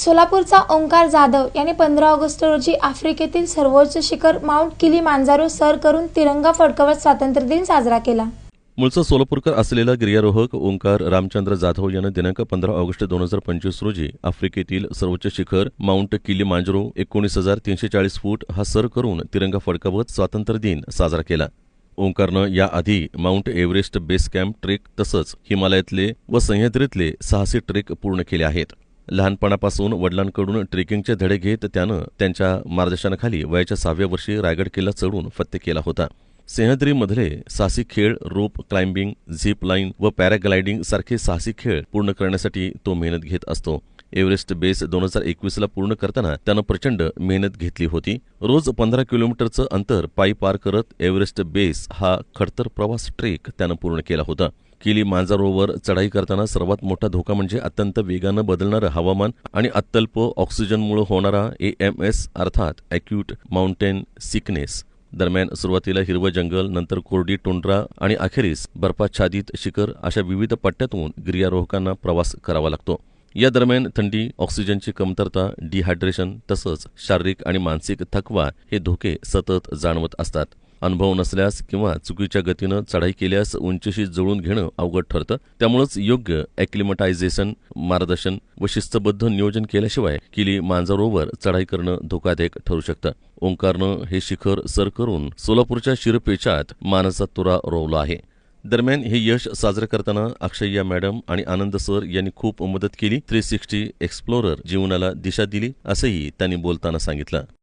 सोलापूरचा ओंकार जाधव याने 15 ऑगस्ट रोजी आफ्रिकेतील सर्वोच्च शिखर माउंट किलीमांजारो सर करून तिरंगा फडकवत स्वातंत्र्य दिन साजरा केला. मूळचा सोलापूरकर असलेला गिर्यारोहक ओंकार रामचंद्र जाधव यानं दिनांक 15 ऑगस्ट 2025 रोजी आफ्रिकेतील सर्वोच्च शिखर माउंट किलीमांजारो 19,340 फूट हा सर करून तिरंगा फडकावत स्वातंत्र्य दिन साजरा केला. ओंकारनं याआधी Mount Everest base camp trek तसंच हिमालयातले व सह्याद्रीतले साहसी ट्रेक पूर्ण केले आहेत. लहानपणापासून वडिलांकडून ट्रेकिंगचे धडे घेत त्यानं त्यांच्या मार्गदर्शनाखाली वयाच्या 6व्या वर्षी रायगड किल्ला चढून फत्ते केला होता. सह्याद्रीमधले साहसी खेळ, रोप क्लाइम्बिंग, झिप लाईन व पॅराग्लायडिंग सारखे साहसी खेळ पूर्ण करण्यासाठी तो मेहनत घेत असतो. एव्हरेस्ट बेस 2021ला पूर्ण करताना त्यानं प्रचंड मेहनत घेतली होती. रोज 15 किलोमीटरचं अंतर पायी पार करत एव्हरेस्ट बेस हा खडतर प्रवास ट्रेक त्यानं पूर्ण केला होता. किलीमांजारोवर चढाई करताना सर्वात मोठा धोका म्हणजे अत्यंत वेगानं बदलणारं हवामान आणि अत्यल्प ऑक्सिजनमुळे होणारा AMS अर्थात अॅक्यूट माउंटेन सिकनेस. दरम्यान सुरुवातीला हिरवं जंगल, नंतर कोरडी टुंड्रा आणि अखेरीस बर्फाच्छादित शिखर अशा विविध पट्ट्यातून गिर्यारोहकांना प्रवास करावा लागतो. या दरम्यान थंडी, ऑक्सिजनची कमतरता, डिहायड्रेशन तसंच शारीरिक आणि मानसिक थकवा हे धोके सतत जाणवत असतात. अनुभव नसल्यास किंवा चुकीच्या गतीनं चढाई केल्यास उंचीशी जुळून घेणं अवघड ठरतं. त्यामुळेच योग्य ॲक्लिमटायझेशन, मार्गदर्शन व शिस्तबद्ध नियोजन केल्याशिवाय किलीमांजारोवर चढाई करणं धोकादायक ठरू शकतं. ओंकारनं हे शिखर सर करून सोलापूरच्या शिरपेचात मानाचा तुरा रोवला आहे. दरम्यान हे यश साजरं करताना अक्षय्या मॅडम आणि आनंद सर यांनी खूप मदत केली. 360 एक्सप्लोरर जीवनाला दिशा दिली असंही त्यांनी बोलताना सांगितलं.